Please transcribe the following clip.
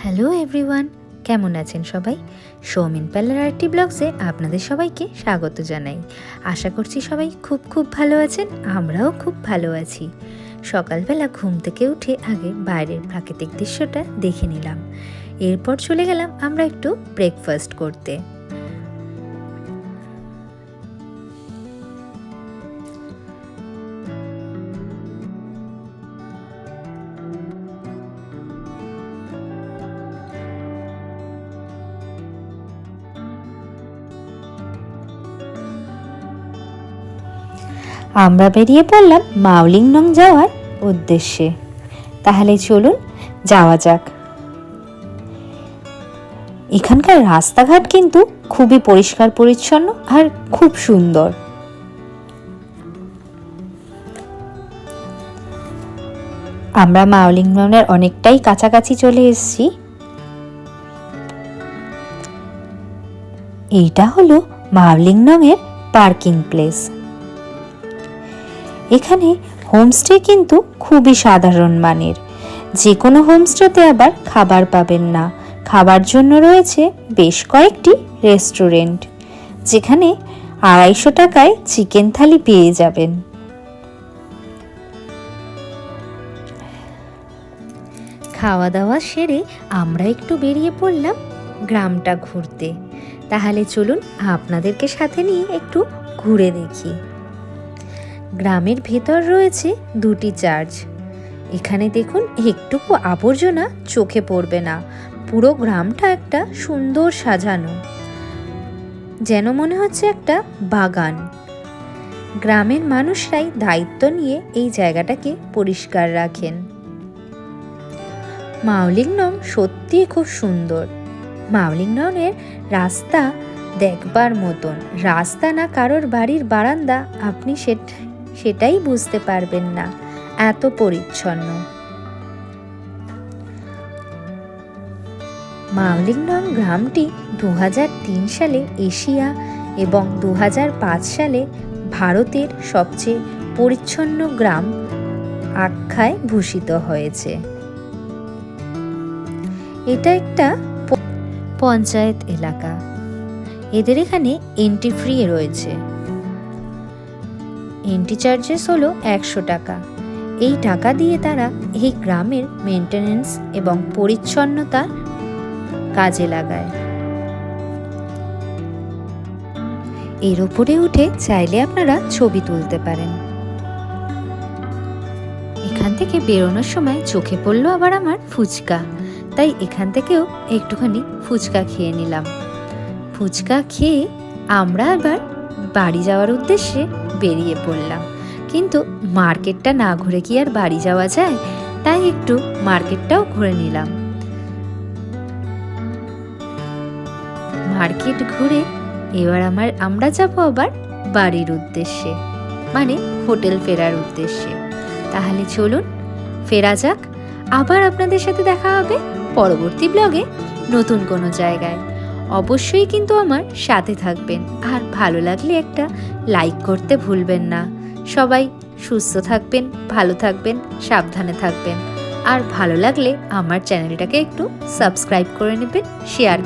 Hello everyone, কেমন আছেন সবাই? সৌমিন পার্লার আর্টি ব্লগসে আপনাদের সবাইকে স্বাগত জানাই। আশা করছি সবাই খুব ভালো আছেন। আমরাও খুব ভালো আছি। সকালবেলা ঘুম থেকে উঠে আগে বাইরের প্রাকৃতিক দৃশ্যটা দেখে নিলাম। এরপর চলে গেলাম আমরা একটু ব্রেকফাস্ট করতে। আমরা বেরিয়ে পড়লাম মাওলিংনং যাওয়ার উদ্দেশ্যে। তাহলে চলুন যাওয়া যাক। এখানকার রাস্তাঘাট কিন্তু খুবই পরিষ্কার পরিচ্ছন্ন আর খুব সুন্দর। আমরা মাওলিংনংয়ের অনেকটাই কাছাকাছি চলে এসেছি। এইটা হলো মাওলিংনংয়ের পার্কিং প্লেস। এখানে হোমস্টে কিন্তু খুবই সাধারণ মানের। যে কোনো হোমস্টেতে আবার খাবার পাবেন না। খাবার জন্য রয়েছে বেশ কয়েকটি রেস্টুরেন্ট, যেখানে 250 টাকায় চিকেন থালি পেয়ে যাবেন। খাওয়া দাওয়া সেরে আমরা একটু বেরিয়ে পড়লাম গ্রামটা ঘুরতে। তাহলে চলুন আপনাদেরকে সাথে নিয়ে একটু ঘুরে দেখি। গ্রামের ভেতর রয়েছে 2টি চার্চ। এখানে দেখুন একটুকু আবর্জনা চোখে পড়বে না। পুরো গ্রামটা একটা সুন্দর সাজানো, যেন মনে হচ্ছে একটা বাগান। গ্রামের মানুষরাই দায়িত্ব নিয়ে এই জায়গাটাকে পরিষ্কার রাখেন। মাওলিংনং সত্যি খুব সুন্দর। মাওলিংনংয়ের রাস্তা দেখবার মতন। রাস্তা না কারোর বাড়ির বারান্দা আপনি সেটাই বুঝতে পারবেন না, এত পরিচ্ছন্ন। মাওলিংনং গ্রামটি 2003 সালে এশিয়া এবং 2005 সালে ভারতের সবচেয়ে পরিচ্ছন্ন গ্রাম আখ্যায় ভূষিত হয়েছে। এটা একটা পঞ্চায়েত এলাকা। এদের এখানে এন্ট্রি ফ্রি রয়েছে। এন্ট্রি চার্জেস হলো 100 টাকা। এই টাকা দিয়ে তারা এই গ্রামের মেনটেনেন্স এবং পরিচ্ছন্নতা কাজে লাগায়। এর উপরে উঠে চাইলে আপনারা ছবি তুলতে পারেন। এখান থেকে বেরোনোর সময় চোখে পড়লো আবার আমার ফুচকা, তাই এখান থেকেও একটুখানি ফুচকা খেয়ে নিলাম। ফুচকা খেয়ে আমরা আবার বাড়ি যাওয়ার উদ্দেশ্যে বেরিয়ে পড়লাম। কিন্তু মার্কেটটা না ঘুরে কি আর বাড়ি যাওয়া যায়? তাই একটু মার্কেটটাও ঘুরে নিলাম। মার্কেট ঘুরে এবার আমরা যাব আবার বাড়ির উদ্দেশ্যে, মানে হোটেল ফেরার উদ্দেশ্যে। তাহলে চলুন ফেরা যাক। আবার আপনাদের সাথে দেখা হবে পরবর্তী ব্লগে নতুন কোনো জায়গায়। অবশ্যই কিন্তু আমার সাথে থাকবেন, আর ভালো লাগলে একটা লাইক করতে ভুলবেন না। সবাই সুস্থ থাকবেন, ভালো থাকবেন, সাবধানে থাকবেন। আর ভালো লাগলে আমার চ্যানেলটাকে একটু সাবস্ক্রাইব করে নেবেন, শেয়ার